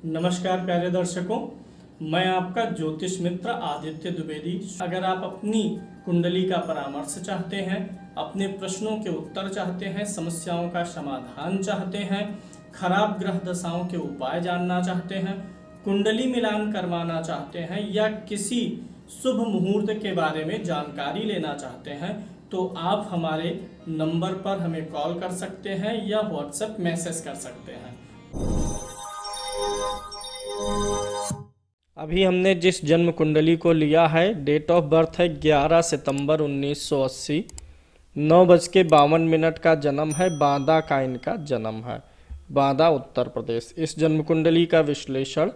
नमस्कार प्यारे दर्शकों, मैं आपका ज्योतिष मित्र आदित्य द्विवेदी। अगर आप अपनी कुंडली का परामर्श चाहते हैं, अपने प्रश्नों के उत्तर चाहते हैं, समस्याओं का समाधान चाहते हैं, खराब ग्रह दशाओं के उपाय जानना चाहते हैं, कुंडली मिलान करवाना चाहते हैं या किसी शुभ मुहूर्त के बारे में जानकारी लेना चाहते हैं, तो आप हमारे नंबर पर हमें कॉल कर सकते हैं या व्हाट्सएप मैसेज कर सकते हैं। अभी हमने जिस जन्म कुंडली को लिया है, डेट ऑफ बर्थ है 11 सितंबर 1980, 9:52 का जन्म है। बांदा का इनका जन्म है, बांदा उत्तर प्रदेश। इस जन्म कुंडली का विश्लेषण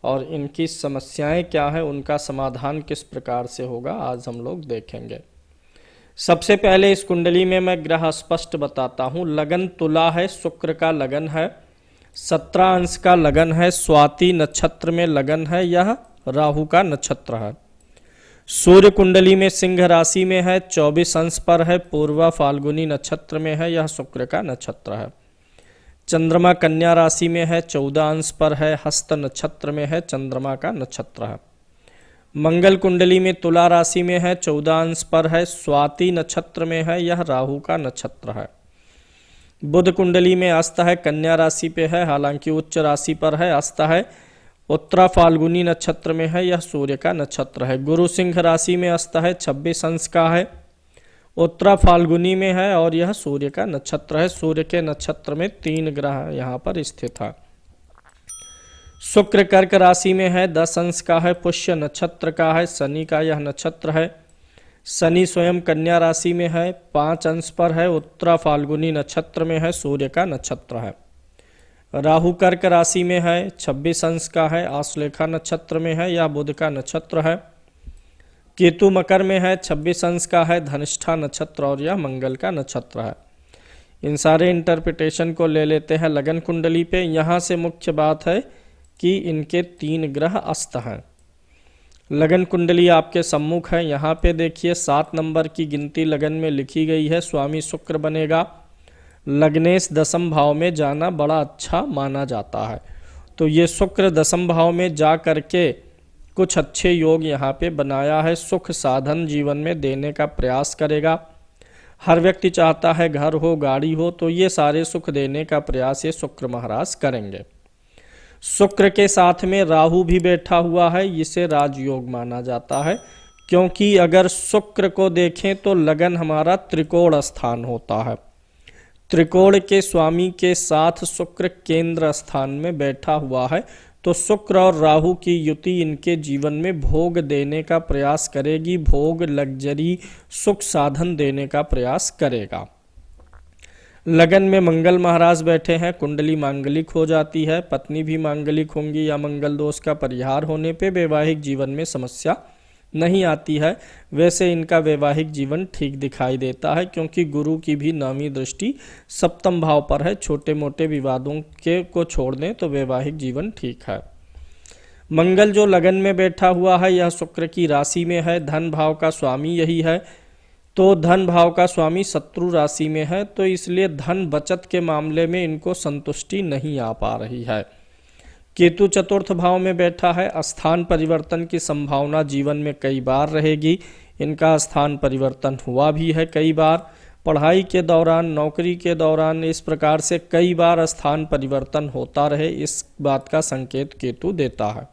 और इनकी समस्याएं क्या है, उनका समाधान किस प्रकार से होगा, आज हम लोग देखेंगे। सबसे पहले इस कुंडली में मैं ग्रह स्पष्ट बताता हूँ। लगन तुला है, शुक्र का लगन है, 17 अंश का लगन है, स्वाति नक्षत्र में लगन है, यह राहु का नक्षत्र है। सूर्य कुंडली में सिंह राशि में है, 24 अंश पर है, पूर्वा फाल्गुनी नक्षत्र में है, यह शुक्र का नक्षत्र है। चंद्रमा कन्या राशि में है, 14 अंश पर है, हस्त नक्षत्र में है, चंद्रमा का नक्षत्र है। मंगल कुंडली में तुला राशि में है, 14 अंश पर है, स्वाति नक्षत्र में है, यह राहु का नक्षत्र है। बुध कुंडली में अस्त है, कन्या राशि पे है, हालांकि उच्च राशि पर है, अस्त है, उत्तरा फाल्गुनी नक्षत्र में है, यह सूर्य का नक्षत्र है। गुरु सिंह राशि में अस्त है, 26 अंश का है, उत्तरा फाल्गुनी में है और यह सूर्य का नक्षत्र है। सूर्य के नक्षत्र में 3 ग्रह यहाँ पर स्थित है। शुक्र कर्क राशि में है, 10 अंश का है, पुष्य नक्षत्र का है, शनि का यह नक्षत्र है। शनि स्वयं कन्या राशि में है, 5 अंश पर है, उत्तरा फाल्गुनी नक्षत्र में है, सूर्य का नक्षत्र है। राहु कर्क राशि में है, 26 अंश का है, आश्लेषा नक्षत्र में है, यह बुध का नक्षत्र है। केतु मकर में है, 26 अंश का है, धनिष्ठा नक्षत्र और यह मंगल का नक्षत्र है। इन सारे इंटरप्रिटेशन को ले लेते हैं लगन कुंडली पे। यहाँ से मुख्य बात है कि इनके 3 ग्रह अस्त हैं। लगन कुंडली आपके सम्मुख है। यहाँ पे देखिए 7 नंबर की गिनती लगन में लिखी गई है। स्वामी शुक्र बनेगा। लग्नेश दशम भाव में जाना बड़ा अच्छा माना जाता है। तो ये शुक्र दशम भाव में जा करके कुछ अच्छे योग यहाँ पे बनाया है। सुख साधन जीवन में देने का प्रयास करेगा। हर व्यक्ति चाहता है घर हो, गाड़ी हो, तो ये सारे सुख देने का प्रयास ये शुक्र महाराज करेंगे। शुक्र के साथ में राहु भी बैठा हुआ है, इसे राजयोग माना जाता है, क्योंकि अगर शुक्र को देखें तो लगन हमारा त्रिकोण स्थान होता है। त्रिकोण के स्वामी के साथ शुक्र केंद्र स्थान में बैठा हुआ है, तो शुक्र और राहु की युति इनके जीवन में भोग देने का प्रयास करेगी। भोग, लग्जरी, सुख साधन देने का प्रयास करेगा। लगन में मंगल महाराज बैठे हैं, कुंडली मांगलिक हो जाती है, पत्नी भी मांगलिक होंगी या मंगल दोष का परिहार होने पे वैवाहिक जीवन में समस्या नहीं आती है। वैसे इनका वैवाहिक जीवन ठीक दिखाई देता है, क्योंकि गुरु की भी 9वीं दृष्टि सप्तम भाव पर है। छोटे मोटे विवादों के को छोड़ दें तो वैवाहिक जीवन ठीक है। मंगल जो लगन में बैठा हुआ है, यह शुक्र की राशि में है, धन भाव का स्वामी यही है, तो धन भाव का स्वामी शत्रु राशि में है, तो इसलिए धन बचत के मामले में इनको संतुष्टि नहीं आ पा रही है। केतु चतुर्थ भाव में बैठा है, स्थान परिवर्तन की संभावना जीवन में कई बार रहेगी। इनका स्थान परिवर्तन हुआ भी है कई बार, पढ़ाई के दौरान, नौकरी के दौरान, इस प्रकार से कई बार स्थान परिवर्तन होता रहे, इस बात का संकेत केतु देता है।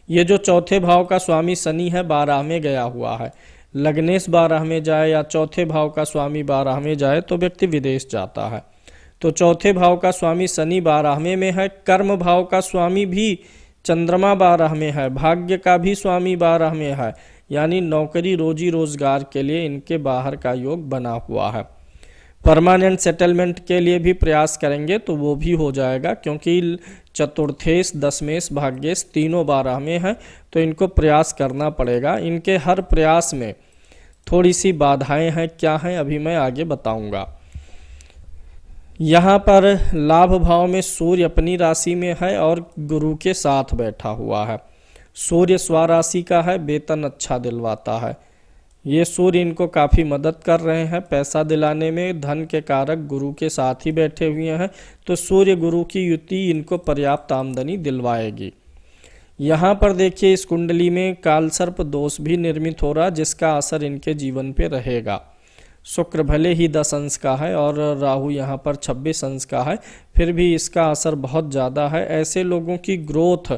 ये जो चौथे भाव का स्वामी शनि है, 12 में गया हुआ है। लग्नेश 12 में जाए या चौथे भाव का स्वामी 12 में जाए तो व्यक्ति विदेश जाता है। तो चौथे भाव का स्वामी शनि 12 में है। कर्म भाव का स्वामी भी चंद्रमा 12 में है। भाग्य का भी स्वामी 12 में है, यानी नौकरी, रोजी रोजगार के लिए इनके बाहर का योग बना हुआ है। परमानेंट सेटलमेंट के लिए भी प्रयास करेंगे तो वो भी हो जाएगा, क्योंकि चतुर्थेश, दशमेश, भाग्येश तीनों 12 में है, तो इनको प्रयास करना पड़ेगा। इनके हर प्रयास में थोड़ी सी बाधाएं हैं, क्या हैं अभी मैं आगे बताऊंगा। यहाँ पर लाभ भाव में सूर्य अपनी राशि में है और गुरु के साथ बैठा हुआ है। सूर्य स्वराशि का है, वेतन अच्छा दिलवाता है। ये सूर्य इनको काफ़ी मदद कर रहे हैं पैसा दिलाने में, धन के कारक गुरु के साथ ही बैठे हुए हैं, तो सूर्य गुरु की युति इनको पर्याप्त आमदनी दिलवाएगी। यहाँ पर देखिए इस कुंडली में कालसर्प दोष भी निर्मित हो रहा, जिसका असर इनके जीवन पे रहेगा। शुक्र भले ही 10 अंश का है और राहु यहाँ पर 26 अंश का है, फिर भी इसका असर बहुत ज़्यादा है। ऐसे लोगों की ग्रोथ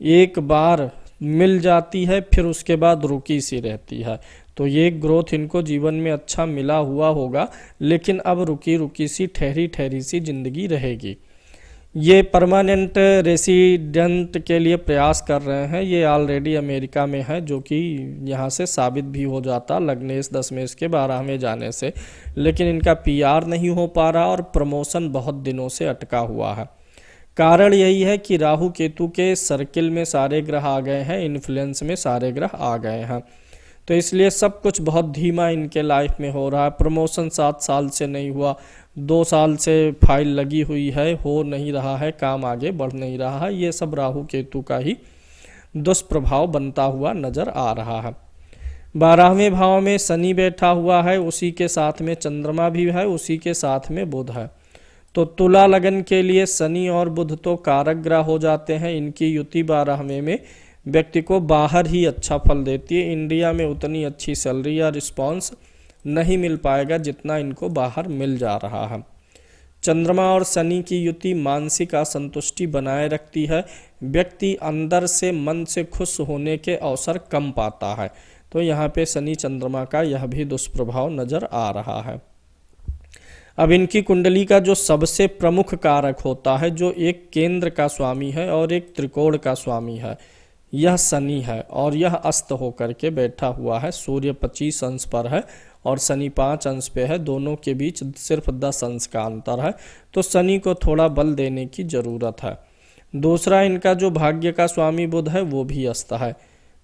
एक बार मिल जाती है, फिर उसके बाद रुकी सी रहती है। तो ये ग्रोथ इनको जीवन में अच्छा मिला हुआ होगा, लेकिन अब रुकी रुकी सी ठहरी ठहरी सी जिंदगी रहेगी। ये परमानेंट रेसिडेंट के लिए प्रयास कर रहे हैं। ये ऑलरेडी अमेरिका में है, जो कि यहाँ से साबित भी हो जाता लग्नेश दशमेश के 12 में जाने से, लेकिन इनका पीआर नहीं हो पा रहा और प्रमोशन बहुत दिनों से अटका हुआ है। कारण यही है कि राहु केतु के सर्किल में सारे ग्रह आ गए हैं, इन्फ्लुएंस में सारे ग्रह आ गए हैं, तो इसलिए सब कुछ बहुत धीमा इनके लाइफ में हो रहा है। प्रमोशन 7 साल से नहीं हुआ, 2 साल से फाइल लगी हुई है, हो नहीं रहा है, काम आगे बढ़ नहीं रहा है। ये सब राहु केतु का ही दुष्प्रभाव बनता हुआ नजर आ रहा है। 12वें भाव में शनि बैठा हुआ है, उसी के साथ में चंद्रमा भी है, उसी के साथ में बुध है। तो तुला लगन के लिए शनि और बुध तो कारक ग्रह हो जाते हैं। इनकी युति 12वें में व्यक्ति को बाहर ही अच्छा फल देती है। इंडिया में उतनी अच्छी सैलरी या रिस्पॉन्स नहीं मिल पाएगा जितना इनको बाहर मिल जा रहा है। चंद्रमा और शनि की युति मानसिक असंतुष्टि बनाए रखती है। व्यक्ति अंदर से मन से खुश होने के अवसर कम पाता है। तो यहाँ पे शनि चंद्रमा का यह भी दुष्प्रभाव नजर आ रहा है। अब इनकी कुंडली का जो सबसे प्रमुख कारक होता है, जो एक केंद्र का स्वामी है और एक त्रिकोण का स्वामी है, यह शनि है और यह अस्त होकर के बैठा हुआ है। सूर्य 25 अंश पर है और शनि 5 अंश पे है, दोनों के बीच सिर्फ 10 अंश का अंतर है। तो शनि को थोड़ा बल देने की जरूरत है। दूसरा, इनका जो भाग्य का स्वामी बुध है वो भी अस्त है,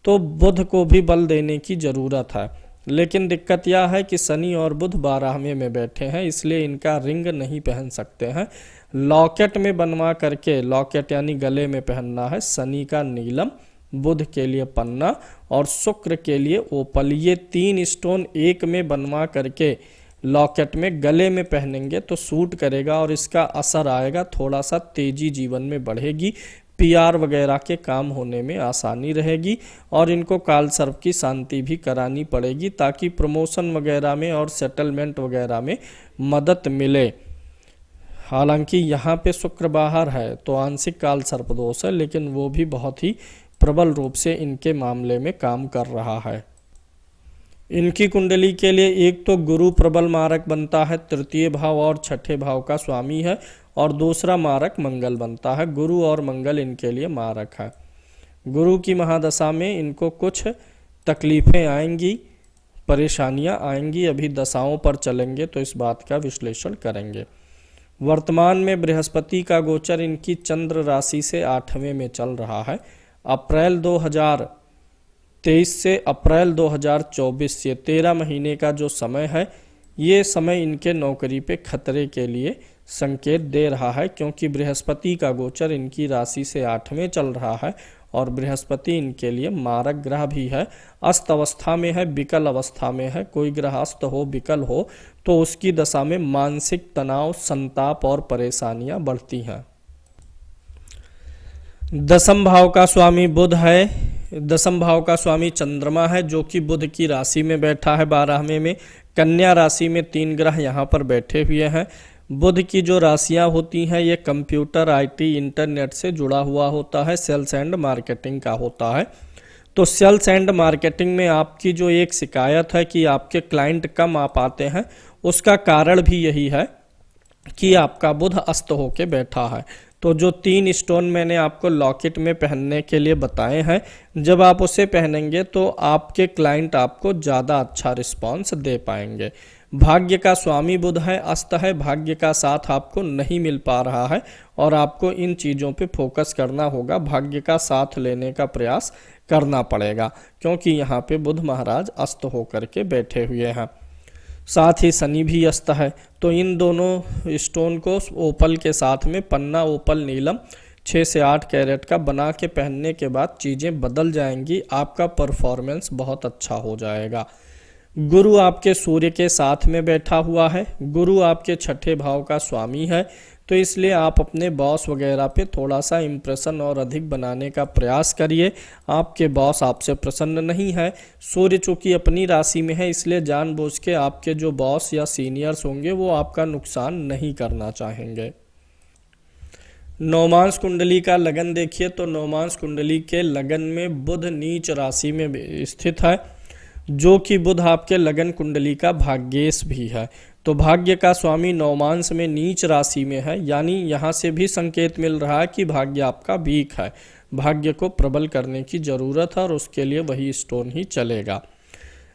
तो बुध को भी बल देने की जरूरत है। लेकिन दिक्कत यह है कि शनि और बुध 12वें में बैठे हैं, इसलिए इनका रिंग नहीं पहन सकते हैं। लॉकेट में बनवा करके, लॉकेट यानी गले में पहनना है, शनि का नीलम, बुध के लिए पन्ना और शुक्र के लिए ओपल। ये 3 स्टोन एक में बनवा करके लॉकेट में गले में पहनेंगे तो सूट करेगा और इसका असर आएगा, थोड़ा सा तेजी जीवन में बढ़ेगी, पीआर वगैरह के काम होने में आसानी रहेगी और इनको काल सर्प की शांति भी करानी पड़ेगी ताकि प्रमोशन वगैरह में और सेटलमेंट वगैरह में मदद मिले। हालांकि यहाँ पे शुक्र बाहर है तो आंशिक काल सर्प दोष है, लेकिन वो भी बहुत ही प्रबल रूप से इनके मामले में काम कर रहा है। इनकी कुंडली के लिए एक तो गुरु प्रबल मारक बनता है, 3य भाव और 6ठे भाव का स्वामी है, और दूसरा मारक मंगल बनता है। गुरु और मंगल इनके लिए मारक है। गुरु की महादशा में इनको कुछ तकलीफें आएंगी, परेशानियां आएंगी, अभी दशाओं पर चलेंगे तो इस बात का विश्लेषण करेंगे। वर्तमान में बृहस्पति का गोचर इनकी चंद्र राशि से 8वें में चल रहा है। अप्रैल 2023 से अप्रैल 2024, ये 13 महीने का जो समय है, ये समय इनके नौकरी पे खतरे के लिए संकेत दे रहा है, क्योंकि बृहस्पति का गोचर इनकी राशि से 8वें चल रहा है और बृहस्पति इनके लिए मारक ग्रह भी है। अस्त अवस्था में है, विकल अवस्था में है। कोई ग्रह अस्त हो, विकल हो तो उसकी दशा में मानसिक तनाव, संताप और परेशानियां बढ़ती हैं। 10म भाव का स्वामी बुध है, 10म भाव का स्वामी चंद्रमा है, जो कि बुध की राशि में बैठा है 12वें में। कन्या राशि में 3 ग्रह यहाँ पर बैठे हुए हैं। बुध की जो राशियाँ होती हैं ये कंप्यूटर, आईटी, इंटरनेट से जुड़ा हुआ होता है, सेल्स एंड मार्केटिंग का होता है। तो सेल्स एंड मार्केटिंग में आपकी जो एक शिकायत है कि आपके क्लाइंट कम आ पाते हैं, उसका कारण भी यही है कि आपका बुध अस्त होके बैठा है। तो जो 3 स्टोन मैंने आपको लॉकेट में पहनने के लिए बताए हैं, जब आप उसे पहनेंगे तो आपके क्लाइंट आपको ज़्यादा अच्छा रिस्पॉन्स दे पाएंगे। भाग्य का स्वामी बुध है, अस्त है, भाग्य का साथ आपको नहीं मिल पा रहा है और आपको इन चीज़ों पे फोकस करना होगा, भाग्य का साथ लेने का प्रयास करना पड़ेगा, क्योंकि यहाँ पे बुध महाराज अस्त होकर के बैठे हुए हैं। साथ ही शनि भी अस्त है। तो इन दोनों स्टोन को ओपल के साथ में, पन्ना ओपल नीलम 6 से 8 कैरेट का बना के पहनने के बाद चीज़ें बदल जाएंगी, आपका परफॉर्मेंस बहुत अच्छा हो जाएगा। गुरु आपके सूर्य के साथ में बैठा हुआ है, गुरु आपके छठे भाव का स्वामी है, तो इसलिए आप अपने बॉस वगैरह पे थोड़ा सा इम्प्रेशन और अधिक बनाने का प्रयास करिए। आपके बॉस आपसे प्रसन्न नहीं है। सूर्य चूंकि अपनी राशि में है, इसलिए जानबूझ के आपके जो बॉस या सीनियर्स होंगे वो आपका नुकसान नहीं करना चाहेंगे। नवमांश कुंडली का लगन देखिए तो नवमांश कुंडली के लगन में बुध नीच राशि में स्थित है, जो कि बुध आपके लगन कुंडली का भाग्येश भी है। तो भाग्य का स्वामी नवमांश में नीच राशि में है, यानी यहाँ से भी संकेत मिल रहा है कि भाग्य आपका वीक है, भाग्य को प्रबल करने की जरूरत है और उसके लिए वही स्टोन ही चलेगा।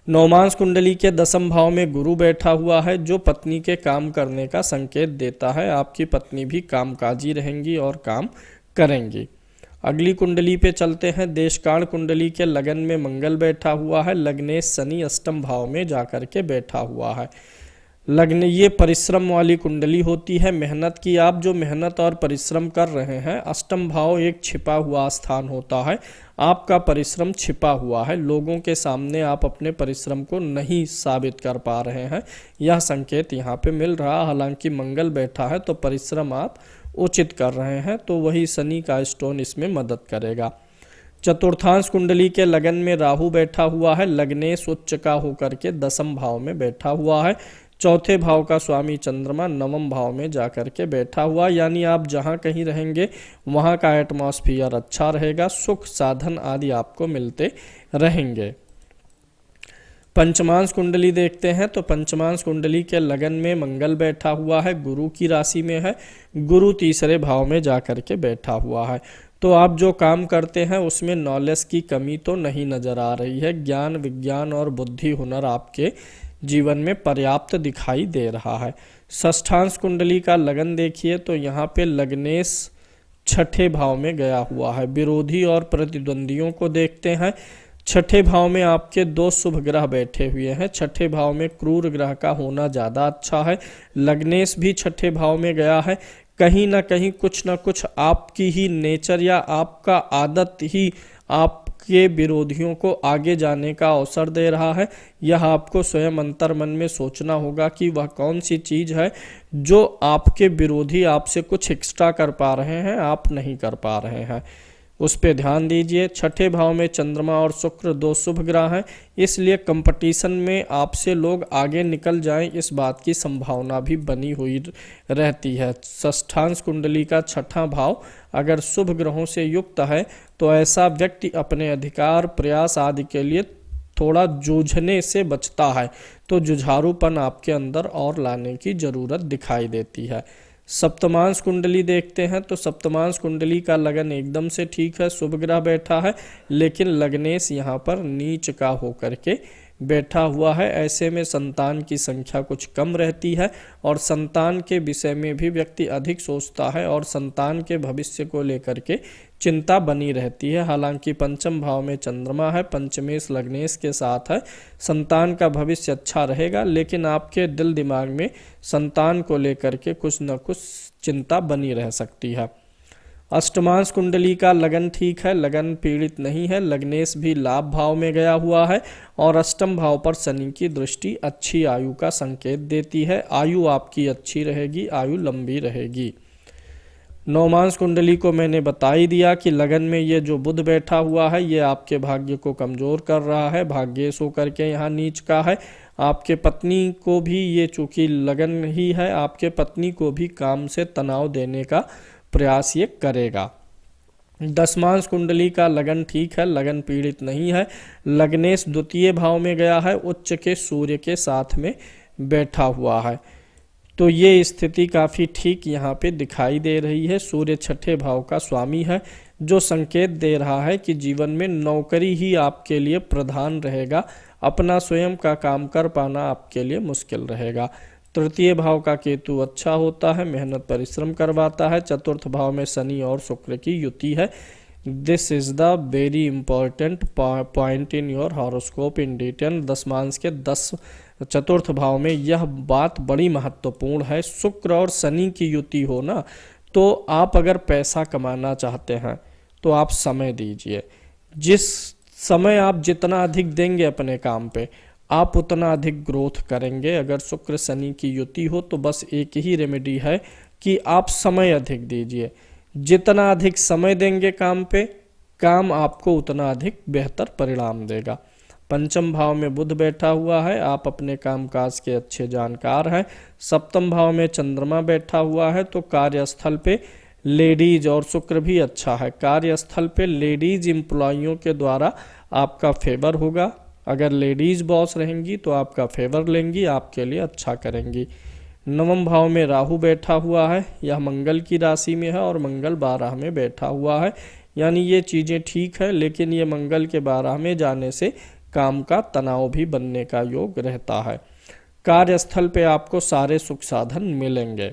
नवमांश कुंडली के दसम भाव में गुरु बैठा हुआ है, जो पत्नी के काम करने का संकेत देता है। आपकी पत्नी भी कामकाजी रहेंगी और काम करेंगी। अगली कुंडली पे चलते हैं। देशकाल कुंडली के लगन में मंगल बैठा हुआ है, लग्नेश शनि अष्टम भाव में जाकर के बैठा हुआ है। लग्न ये परिश्रम वाली कुंडली होती है, मेहनत की। आप जो मेहनत और परिश्रम कर रहे हैं, अष्टम भाव एक छिपा हुआ स्थान होता है, आपका परिश्रम छिपा हुआ है, लोगों के सामने आप अपने परिश्रम को नहीं साबित कर पा रहे हैं, यह संकेत यहाँ पे मिल रहा। हालांकि मंगल बैठा है तो परिश्रम आप उचित कर रहे हैं, तो वही शनि का स्टोन इसमें मदद करेगा। चतुर्थांश कुंडली के लगन में राहु बैठा हुआ है, लग्नेश उच्च का होकर के दसम भाव में बैठा हुआ है। चौथे भाव का स्वामी चंद्रमा नवम भाव में जाकर के बैठा हुआ, यानी आप जहां कहीं रहेंगे वहां का एटमॉस्फियर अच्छा रहेगा, सुख साधन आदि आपको मिलते रहेंगे। पंचमांश कुंडली देखते हैं तो पंचमांश कुंडली के लगन में मंगल बैठा हुआ है, गुरु की राशि में है, गुरु तीसरे भाव में जाकर के बैठा हुआ है। तो आप जो काम करते हैं उसमें नॉलेज की कमी तो नहीं नजर आ रही है, ज्ञान विज्ञान और बुद्धि हुनर आपके जीवन में पर्याप्त दिखाई दे रहा है। षष्ठांश कुंडली का लगन देखिए तो यहाँ पे लग्नेश छठे भाव में गया हुआ है। विरोधी और प्रतिद्वंदियों को देखते हैं। छठे भाव में आपके दो शुभ ग्रह बैठे हुए हैं, छठे भाव में क्रूर ग्रह का होना ज़्यादा अच्छा है। लग्नेश भी छठे भाव में गया है, कहीं ना कहीं कुछ ना कुछ आपकी ही नेचर या आपका आदत ही आपके विरोधियों को आगे जाने का अवसर दे रहा है। यह आपको स्वयं अंतर मन में सोचना होगा कि वह कौन सी चीज़ है जो आपके विरोधी आपसे कुछ एक्स्ट्रा कर पा रहे हैं, आप नहीं कर पा रहे हैं, उस पे ध्यान दीजिए। छठे भाव में चंद्रमा और शुक्र दो शुभ ग्रह हैं, इसलिए कंपटीशन में आपसे लोग आगे निकल जाएं, इस बात की संभावना भी बनी हुई रहती है। षष्ठांश कुंडली का छठा भाव अगर शुभ ग्रहों से युक्त है तो ऐसा व्यक्ति अपने अधिकार प्रयास आदि के लिए थोड़ा जूझने से बचता है, तो जुझारूपन आपके अंदर और लाने की जरूरत दिखाई देती है। सप्तमांश कुंडली देखते हैं तो सप्तमांश कुंडली का लगन एकदम से ठीक है, शुभ ग्रह बैठा है, लेकिन लग्नेश यहाँ पर नीच का होकर के बैठा हुआ है। ऐसे में संतान की संख्या कुछ कम रहती है और संतान के विषय में भी व्यक्ति अधिक सोचता है और संतान के भविष्य को लेकर के चिंता बनी रहती है। हालांकि पंचम भाव में चंद्रमा है, पंचमेश लग्नेश के साथ है, संतान का भविष्य अच्छा रहेगा, लेकिन आपके दिल दिमाग में संतान को लेकर के कुछ न कुछ चिंता बनी रह सकती है। अष्टमांश कुंडली का लगन ठीक है, लगन पीड़ित नहीं है, लग्नेश भी लाभ भाव में गया हुआ है और अष्टम भाव पर शनि की दृष्टि अच्छी आयु का संकेत देती है। आयु आपकी अच्छी रहेगी, आयु लंबी रहेगी। नवमांश कुंडली को मैंने बता ही दिया कि लगन में ये जो बुध बैठा हुआ है ये आपके भाग्य को कमजोर कर रहा है, भाग्येश होकर के यहाँ नीच का है। आपके पत्नी को भी ये चूंकि लगन ही है, आपके पत्नी को भी काम से तनाव देने का प्रयास ये करेगा। दसमांश कुंडली का लगन ठीक है, लगन पीड़ित नहीं है, लग्नेश द्वितीय भाव में गया है, उच्च के सूर्य के साथ में बैठा हुआ है, तो ये स्थिति काफ़ी ठीक यहाँ पे दिखाई दे रही है। सूर्य छठे भाव का स्वामी है, जो संकेत दे रहा है कि जीवन में नौकरी ही आपके लिए प्रधान रहेगा, अपना स्वयं का काम कर पाना आपके लिए मुश्किल रहेगा। तृतीय भाव का केतु अच्छा होता है, मेहनत परिश्रम करवाता है। चतुर्थ भाव में शनि और शुक्र की युति है। This is the very important point in your horoscope in detail. दसमांश के चतुर्थ भाव में यह बात बड़ी महत्वपूर्ण है। शुक्र और शनि की युति हो ना, तो आप अगर पैसा कमाना चाहते हैं तो आप समय दीजिए। जिस समय आप जितना अधिक देंगे अपने काम पे, आप उतना अधिक ग्रोथ करेंगे। अगर शुक्र शनि की युति हो तो बस एक ही रेमेडी है कि आप समय अधिक दीजिए। जितना अधिक समय देंगे काम पे, काम आपको उतना अधिक बेहतर परिणाम देगा। पंचम भाव में बुध बैठा हुआ है, आप अपने कामकाज के अच्छे जानकार हैं। सप्तम भाव में चंद्रमा बैठा हुआ है, तो कार्यस्थल पे लेडीज और शुक्र भी अच्छा है। कार्यस्थल पे लेडीज एम्प्लॉइयों के द्वारा आपका फेवर होगा। अगर लेडीज बॉस रहेंगी तो आपका फेवर लेंगी, आपके लिए अच्छा करेंगी। नवम भाव में राहु बैठा हुआ है, यह मंगल की राशि में है और मंगल 12 में बैठा हुआ है, यानी ये चीज़ें ठीक है। लेकिन ये मंगल के 12 में जाने से काम का तनाव भी बनने का योग रहता है। कार्यस्थल पे आपको सारे सुख साधन मिलेंगे।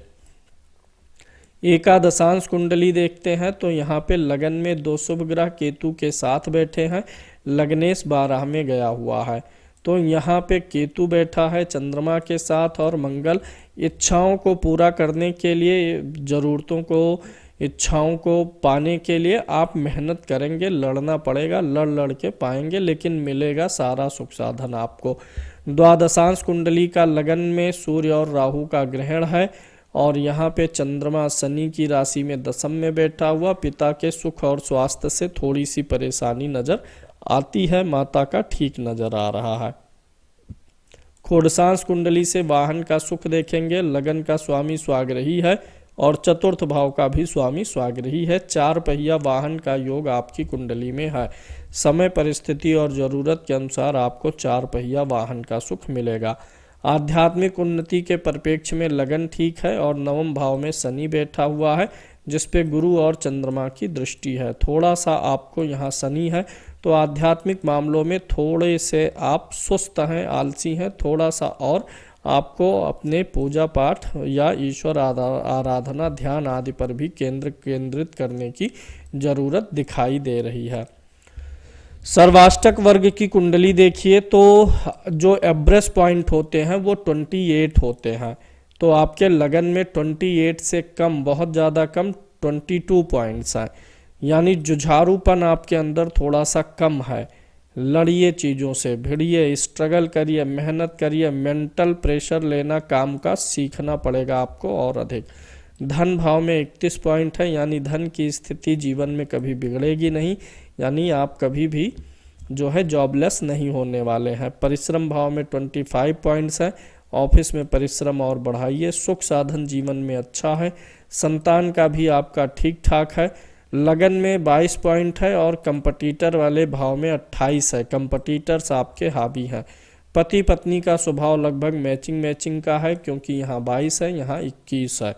एकादशांश कुंडली देखते हैं तो यहाँ पे लगन में 2 शुभ ग्रह केतु के साथ बैठे हैं। लग्नेश 12 में गया हुआ है, तो यहाँ पे केतु बैठा है चंद्रमा के साथ, और मंगल इच्छाओं को पूरा करने के लिए, जरूरतों को, इच्छाओं को पाने के लिए आप मेहनत करेंगे, लड़ना पड़ेगा, लड़ के पाएंगे, लेकिन मिलेगा सारा सुख साधन आपको। द्वादशांश कुंडली का लगन में सूर्य और राहु का ग्रहण है, और यहाँ पे चंद्रमा शनि की राशि में दशम में बैठा हुआ। पिता के सुख और स्वास्थ्य से थोड़ी सी परेशानी नजर आती है, माता का ठीक नजर आ रहा है। खोडसांश कुंडली से वाहन का सुख देखेंगे। लगन का स्वामी स्वाग्रही है और चतुर्थ भाव का भी स्वामी स्वाग्रही है। 4 पहिया वाहन का योग आपकी कुंडली में है। समय, परिस्थिति और जरूरत के अनुसार आपको 4 पहिया वाहन का सुख मिलेगा। आध्यात्मिक उन्नति के परिप्रेक्ष्य में लगन ठीक है, और नवम भाव में शनि बैठा हुआ है, जिस पे गुरु और चंद्रमा की दृष्टि है। थोड़ा सा आपको यहाँ शनि है, तो आध्यात्मिक मामलों में थोड़े से आप सुस्त हैं, आलसी हैं। थोड़ा सा और आपको अपने पूजा पाठ या ईश्वर आराधना, ध्यान आदि पर भी केंद्रित करने की जरूरत दिखाई दे रही है। सर्वाष्टक वर्ग की कुंडली देखिए तो जो एवरेज पॉइंट होते हैं वो 28 होते हैं, तो आपके लगन में 28 से कम, बहुत ज़्यादा कम 22 पॉइंट्स हैं, यानी जुझारूपन आपके अंदर थोड़ा सा कम है। लड़िए चीज़ों से, भिड़िए, स्ट्रगल करिए, मेहनत करिए, मेंटल प्रेशर लेना काम का सीखना पड़ेगा आपको और अधिक। धन भाव में 31 पॉइंट है, यानी धन की स्थिति जीवन में कभी बिगड़ेगी नहीं, यानी आप कभी भी जो है जॉबलेस नहीं होने वाले हैं। परिश्रम भाव में 25 पॉइंट्स है, ऑफिस में परिश्रम और बढ़ाइए। सुख साधन जीवन में अच्छा है, संतान का भी आपका ठीक ठाक है। लगन में 22 पॉइंट है और कंपटीटर वाले भाव में 28 है, कंपटीटर्स आपके हावी हैं। पति पत्नी का स्वभाव लगभग मैचिंग का है, क्योंकि यहाँ 22 है, यहाँ 21 है।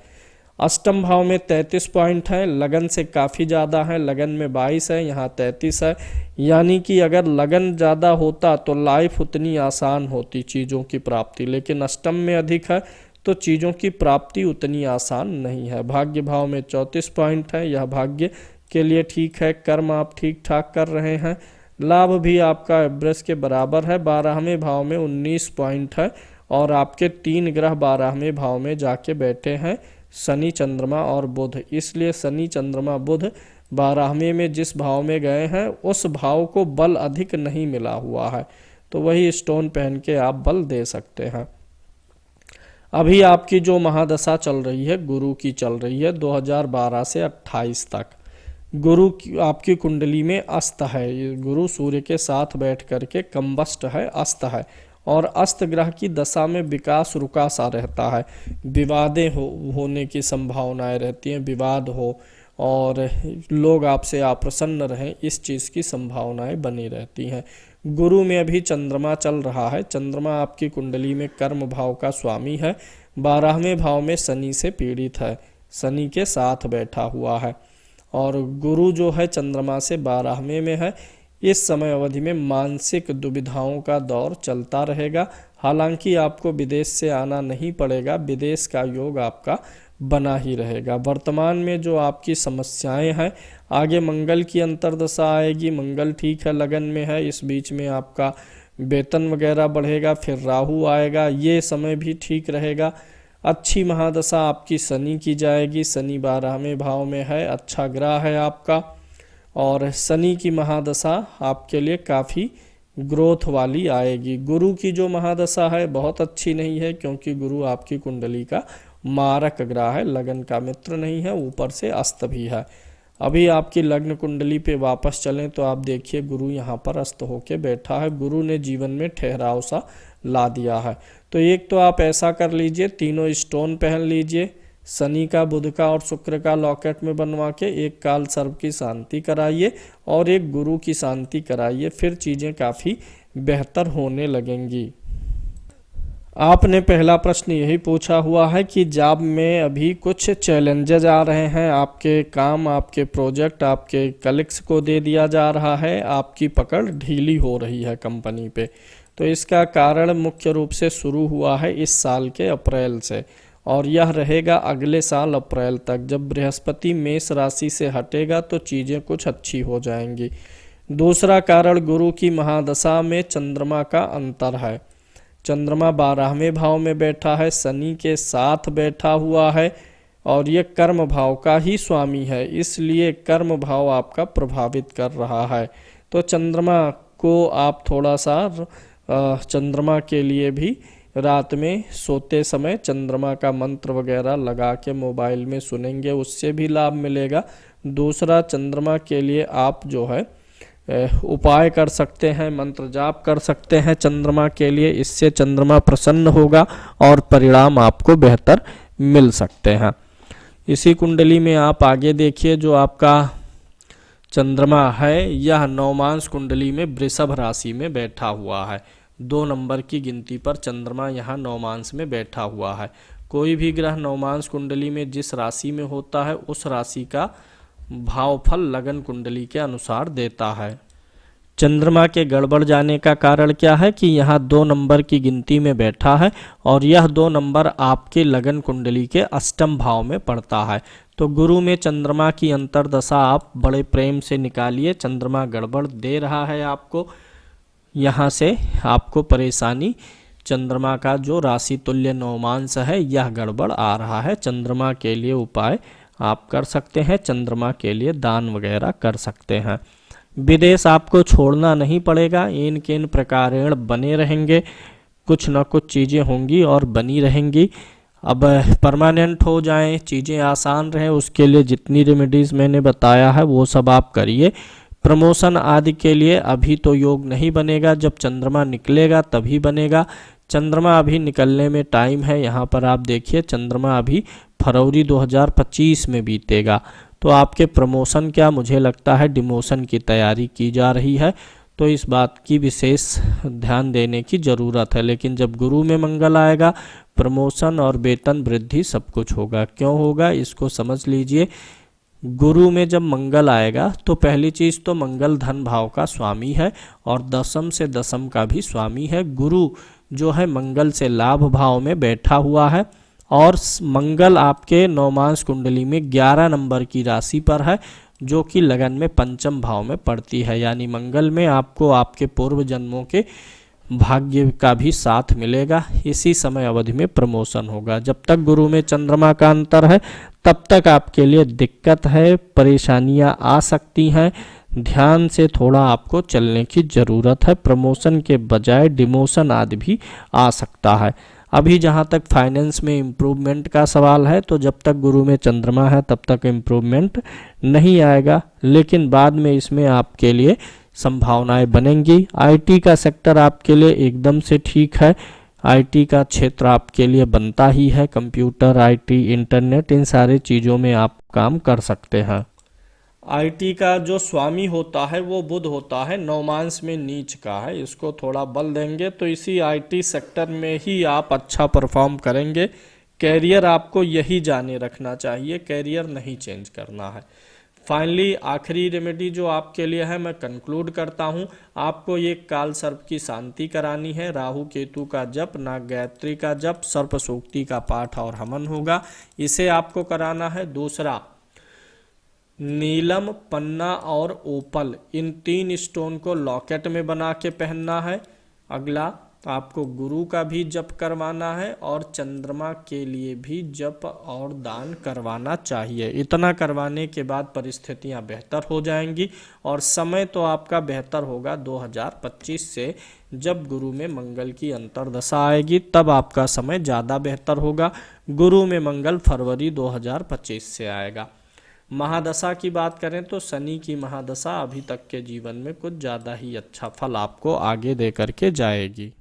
अष्टम भाव में 33 पॉइंट है, लगन से काफ़ी ज़्यादा है, लगन में 22 है, यहाँ 33 है, यानी कि अगर लगन ज़्यादा होता तो लाइफ उतनी आसान होती चीज़ों की प्राप्ति, लेकिन अष्टम में अधिक है तो चीज़ों की प्राप्ति उतनी आसान नहीं है। भाग्य भाव में 34 पॉइंट है, यह भाग्य के लिए ठीक है, कर्म आप ठीक ठाक कर रहे हैं। लाभ भी आपका एवरेज के बराबर है। 12वें भाव में 19 पॉइंट है, और आपके 3 ग्रह 12वें भाव में जाके बैठे हैं, शनि, चंद्रमा और बुध। इसलिए शनि, चंद्रमा, बुध 12वें में जिस भाव में गए हैं उस भाव को बल अधिक नहीं मिला हुआ है, तो वही स्टोन पहन के आप बल दे सकते हैं। अभी आपकी जो महादशा चल रही है गुरु की चल रही है 2012 से 28 तक। गुरु की आपकी कुंडली में अस्त है, गुरु सूर्य के साथ बैठ करके कम्बस्ट है, अस्त है, और अस्त ग्रह की दशा में विकास रुका सा रहता है। विवादें होने की संभावनाएं रहती हैं, विवाद हो और लोग आपसे अप्रसन्न रहें, इस चीज़ की संभावनाएं बनी रहती हैं। गुरु में अभी चंद्रमा चल रहा है, चंद्रमा आपकी कुंडली में कर्म भाव का स्वामी है, 12वें भाव में शनि से पीड़ित है, शनि के साथ बैठा हुआ है, और गुरु जो है चंद्रमा से 12वें में है। इस समय अवधि में मानसिक दुविधाओं का दौर चलता रहेगा। हालांकि आपको विदेश से आना नहीं पड़ेगा, विदेश का योग आपका बना ही रहेगा। वर्तमान में जो आपकी समस्याएं हैं, आगे मंगल की अंतर्दशा आएगी, मंगल ठीक है, लगन में है, इस बीच में आपका वेतन वगैरह बढ़ेगा, फिर राहु आएगा, ये समय भी ठीक रहेगा। अच्छी महादशा आपकी शनि की जाएगी, शनि 12वें भाव में है, अच्छा ग्रह है आपका, और शनि की महादशा आपके लिए काफ़ी ग्रोथ वाली आएगी। गुरु की जो महादशा है बहुत अच्छी नहीं है, क्योंकि गुरु आपकी कुंडली का मारक ग्रह है, लगन का मित्र नहीं है, ऊपर से अस्त भी है। अभी आपकी लग्न कुंडली पे वापस चलें तो आप देखिए गुरु यहाँ पर अस्त होके बैठा है। गुरु ने जीवन में ठहराव सा ला दिया है। तो एक तो आप ऐसा कर लीजिए, तीनों स्टोन पहन लीजिए, शनि का, बुध का और शुक्र का लॉकेट में बनवा के एक काल सर्प की शांति कराइए और एक गुरु की शांति कराइए, फिर चीज़ें काफ़ी बेहतर होने लगेंगी। आपने पहला प्रश्न यही पूछा हुआ है कि जॉब में अभी कुछ चैलेंजेस आ रहे हैं, आपके काम, आपके प्रोजेक्ट, आपके कलीग्स को दे दिया जा रहा है, आपकी पकड़ ढीली हो रही है कंपनी पे। तो इसका कारण मुख्य रूप से शुरू हुआ है इस साल के अप्रैल से, और यह रहेगा अगले साल अप्रैल तक। जब बृहस्पति मेष राशि से हटेगा तो चीज़ें कुछ अच्छी हो जाएंगी। दूसरा कारण, गुरु की महादशा में चंद्रमा का अंतर है। चंद्रमा 12वें भाव में बैठा है, शनि के साथ बैठा हुआ है, और ये कर्म भाव का ही स्वामी है, इसलिए कर्म भाव आपका प्रभावित कर रहा है। तो चंद्रमा को आप थोड़ा सा चंद्रमा के लिए भी रात में सोते समय चंद्रमा का मंत्र वगैरह लगा के मोबाइल में सुनेंगे, उससे भी लाभ मिलेगा। दूसरा, चंद्रमा के लिए आप जो है उपाय कर सकते हैं, मंत्र जाप कर सकते हैं चंद्रमा के लिए, इससे चंद्रमा प्रसन्न होगा और परिणाम आपको बेहतर मिल सकते हैं। इसी कुंडली में आप आगे देखिए, जो आपका चंद्रमा है यह नवमांश कुंडली में वृषभ राशि में बैठा हुआ है। 2 नंबर की गिनती पर चंद्रमा यहाँ नवमांश में बैठा हुआ है। कोई भी ग्रह नवमांश कुंडली में जिस राशि में होता है उस राशि का भावफल लगन कुंडली के अनुसार देता है। चंद्रमा के गड़बड़ जाने का कारण क्या है कि यहाँ 2 नंबर की गिनती में बैठा है, और यह 2 नंबर आपके लगन कुंडली के अष्टम भाव में पड़ता है। तो गुरु में चंद्रमा की अंतर्दशा आप बड़े प्रेम से निकालिए। चंद्रमा गड़बड़ दे रहा है आपको, यहाँ से आपको परेशानी, चंद्रमा का जो राशि तुल्य नवमांश है यह गड़बड़ आ रहा है। चंद्रमा के लिए उपाय आप कर सकते हैं, चंद्रमा के लिए दान वगैरह कर सकते हैं। विदेश आपको छोड़ना नहीं पड़ेगा, इन किन प्रकारेण बने रहेंगे, कुछ न कुछ चीज़ें होंगी और बनी रहेंगी। अब परमानेंट हो जाएं, चीज़ें आसान रहें, उसके लिए जितनी रेमेडीज़ मैंने बताया है वो सब आप करिए। प्रमोशन आदि के लिए अभी तो योग नहीं बनेगा, जब चंद्रमा निकलेगा तभी बनेगा। चंद्रमा अभी निकलने में टाइम है, यहाँ पर आप देखिए चंद्रमा अभी फरवरी 2025 में बीतेगा। तो आपके प्रमोशन क्या, मुझे लगता है डिमोशन की तैयारी की जा रही है, तो इस बात की विशेष ध्यान देने की ज़रूरत है। लेकिन जब गुरु में मंगल आएगा, प्रमोशन और वेतन वृद्धि सब कुछ होगा। क्यों होगा इसको समझ लीजिए। गुरु में जब मंगल आएगा तो पहली चीज़ तो मंगल धन भाव का स्वामी है और दशम से दशम का भी स्वामी है। गुरु जो है मंगल से लाभ भाव में बैठा हुआ है, और मंगल आपके नवमांश कुंडली में 11 नंबर की राशि पर है, जो कि लगन में पंचम भाव में पड़ती है। यानी मंगल में आपको आपके पूर्व जन्मों के भाग्य का भी साथ मिलेगा। इसी समय अवधि में प्रमोशन होगा। जब तक गुरु में चंद्रमा का अंतर है तब तक आपके लिए दिक्कत है, परेशानियां आ सकती हैं। ध्यान से थोड़ा आपको चलने की ज़रूरत है। प्रमोशन के बजाय डिमोशन आदि भी आ सकता है। अभी जहाँ तक फाइनेंस में इम्प्रूवमेंट का सवाल है, तो जब तक गुरु में चंद्रमा है तब तक इम्प्रूवमेंट नहीं आएगा, लेकिन बाद में इसमें आपके लिए संभावनाएं बनेंगी। आईटी का सेक्टर आपके लिए एकदम से ठीक है। आईटी का क्षेत्र आपके लिए बनता ही है। कंप्यूटर, आईटी, इंटरनेट, इन सारे चीज़ों में आप काम कर सकते हैं। आईटी का जो स्वामी होता है वो बुध होता है, नवमांश में नीच का है, इसको थोड़ा बल देंगे तो इसी आईटी सेक्टर में ही आप अच्छा परफॉर्म करेंगे। कैरियर आपको यही जाने रखना चाहिए, कैरियर नहीं चेंज करना है। फाइनली आखिरी रेमेडी जो आपके लिए है, मैं कंक्लूड करता हूँ। आपको ये काल सर्प की शांति करानी है। राहु केतु का जप, नाग गायत्री का जप, सर्प सूक्ति का पाठ और हवन होगा, इसे आपको कराना है। दूसरा, नीलम, पन्ना और ओपल, इन 3 स्टोन को लॉकेट में बना के पहनना है। अगला, आपको गुरु का भी जप करवाना है और चंद्रमा के लिए भी जप और दान करवाना चाहिए। इतना करवाने के बाद परिस्थितियां बेहतर हो जाएंगी और समय तो आपका बेहतर होगा 2025 से। जब गुरु में मंगल की अंतर्दशा आएगी तब आपका समय ज़्यादा बेहतर होगा। गुरु में मंगल फरवरी 2025 से आएगा। महादशा की बात करें तो शनि की महादशा अभी तक के जीवन में कुछ ज़्यादा ही अच्छा फल आपको आगे दे करके जाएगी।